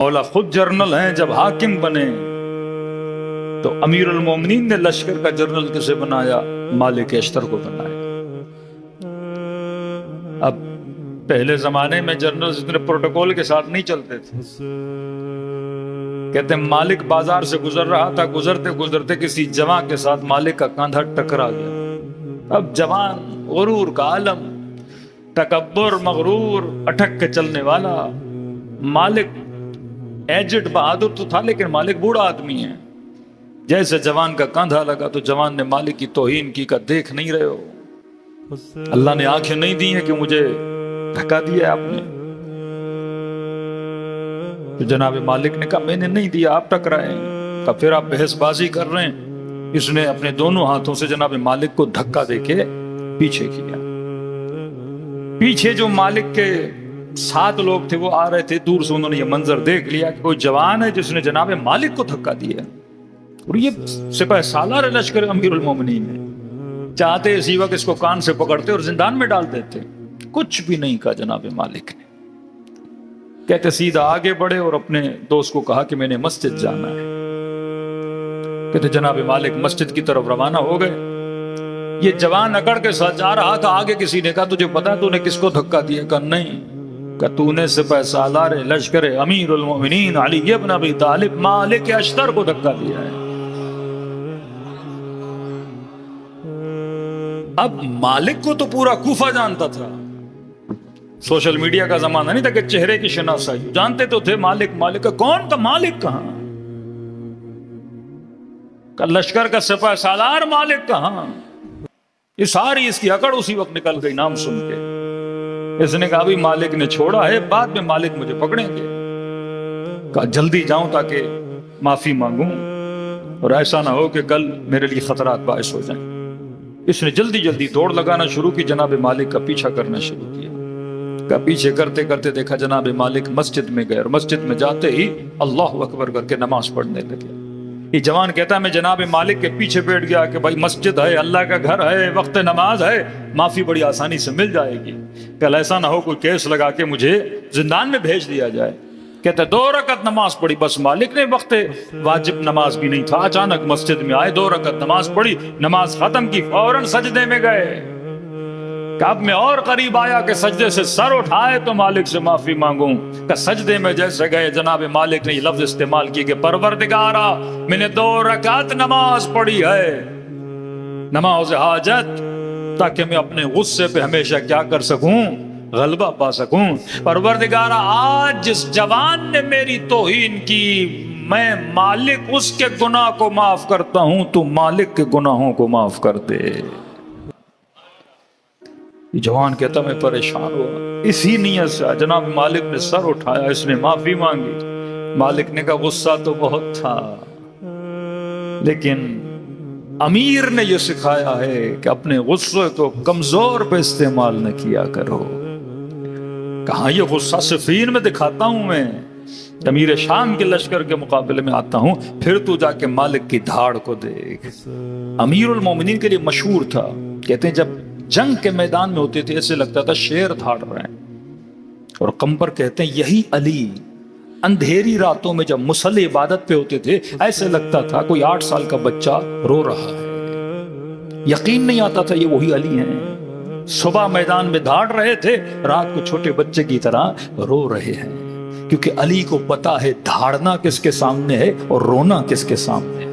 مولا خود جنرل ہیں، جب حاکم بنے تو امیر المومنین نے لشکر کا جنرل کسے بنایا؟ مالک اشتر کو بنایا۔ اب پہلے زمانے میں جنرل اتنے پروٹوکول کے ساتھ نہیں چلتے تھے۔ کہتے ہیں مالک بازار سے گزر رہا تھا، گزرتے گزرتے کسی جوان کے ساتھ مالک کا کاندھا ٹکرا گیا۔ اب جوان غرور کا عالم، تکبر، مغرور، اٹک کے چلنے والا۔ مالک ایجڈ بہادر تو تھا لیکن مالک بوڑھا آدمی ہے۔ جیسے جوان کا کاندھا لگا تو جوان نے مالک کی توہین کی، کہ دیکھ نہیں رہے ہو، اللہ نے آنکھیں نہیں دی ہیں کہ مجھے دھکا دیا ہے آپ نے؟ تو جناب مالک نے کہا میں نے نہیں دیا، آپ ٹکرائے۔ کہا پھر آپ بحث بازی کر رہے ہیں۔ اس نے اپنے دونوں ہاتھوں سے جناب مالک کو دھکا دے کے پیچھے کیا۔ پیچھے جو مالک کے 7 لوگ تھے وہ آ رہے تھے، دور سے انہوں نے یہ منظر دیکھ لیا کہ کوئی جوان ہے جس نے جناب مالک کو دھکا دیا، اور یہ سپہ سالار لشکر امیر المومنین ہے۔ چاہتے اسی وقت اس کو کان سے پکڑتے اور زندان میں ڈال دیتے، کچھ بھی نہیں کہا جناب مالک نے۔ کہتے سیدھا آگے بڑھے اور اپنے دوست کو کہا کہ میں نے مسجد جانا ہے۔ کہتے جناب مالک مسجد کی طرف روانہ ہو گئے۔ یہ جوان اکڑ کے ساتھ جا رہا تھا، آگے کسی نے کہا تجھے پتا تو نے کس کو دھکا دیا؟ کہا نہیں۔ کہ تو نے سپہ سالار لشکر امیر المومنین علی ابن ابی طالب مالک اشتر کو دھکا دیا ہے۔ اب مالک کو تو پورا کوفہ جانتا تھا، سوشل میڈیا کا زمانہ نہیں تھا کہ چہرے کی شناسائی، جانتے تو تھے مالک مالک کا کون کا مالک کہاں، کہ لشکر کا سپہ سالار مالک کہاں۔ یہ ساری اس کی اکڑ اسی وقت نکل گئی نام سن کے۔ اس نے کہا ابھی مالک نے چھوڑا ہے، بعد میں مالک مجھے پکڑیں گے۔ کہا جلدی جاؤں تاکہ معافی مانگوں اور ایسا نہ ہو کہ کل میرے لیے خطرات باعث ہو جائیں۔ اس نے جلدی جلدی دوڑ لگانا شروع کی، جناب مالک کا پیچھا کرنا شروع کیا۔ کا پیچھے کرتے کرتے دیکھا جناب مالک مسجد میں گئے، اور مسجد میں جاتے ہی اللہ اکبر کر کے نماز پڑھنے لگے۔ یہ جوان کہتا ہے میں جناب مالک کے پیچھے بیٹھ گیا کہ بھائی مسجد ہے، اللہ کا گھر ہے، وقت نماز ہے، معافی بڑی آسانی سے مل جائے گی، کل ایسا نہ ہو کوئی کیس لگا کے مجھے زندان میں بھیج دیا جائے۔ کہتا ہے 2 رکعت نماز پڑھی، بس مالک نے وقت واجب نماز بھی نہیں تھا، اچانک مسجد میں آئے، 2 رکعت نماز پڑھی، نماز ختم کی، فوراً سجدے میں گئے۔ کہ اب میں اور قریب آیا کہ سجدے سے سر اٹھائے تو مالک سے معافی مانگوں۔ کہ سجدے میں جیسے گئے جناب مالک نے یہ لفظ استعمال کی کہ پروردگارا میں نے 2 رکعت نماز پڑھی ہے، نماز حاجت، تاکہ میں اپنے غصے پہ ہمیشہ کیا کر سکوں؟ غلبہ پا سکوں۔ پروردگارا آج جس جوان نے میری توہین کی، میں مالک اس کے گناہ کو معاف کرتا ہوں، تو مالک کے گناہوں کو معاف کر دے۔ یہ جوان کہتا میں پریشان ہوا، اسی نیت سے جناب مالک نے سر اٹھایا، اس نے معافی مانگی۔ مالک نے کہا غصہ تو بہت تھا، لیکن امیر نے یہ سکھایا ہے کہ اپنے غصے کو کمزور پہ استعمال نہ کیا کرو۔ کہاں یہ غصہ صفین میں دکھاتا ہوں میں، امیر شام کے لشکر کے مقابلے میں آتا ہوں، پھر تو جا کے مالک کی دھاڑ کو دیکھ۔ امیر المومنین کے لیے مشہور تھا، کہتے ہیں جب جنگ کے میدان میں ہوتے تھے ایسے لگتا تھا شیر دھاڑ رہے ہیں۔ اور قمبر کہتے ہیں یہی علی اندھیری راتوں میں جب مصلی عبادت پہ ہوتے تھے ایسے لگتا تھا کوئی 8 سال کا بچہ رو رہا ہے، یقین نہیں آتا تھا یہ وہی علی ہیں۔ صبح میدان میں دھاڑ رہے تھے، رات کو چھوٹے بچے کی طرح رو رہے ہیں، کیونکہ علی کو پتا ہے دھاڑنا کس کے سامنے ہے اور رونا کس کے سامنے ہے۔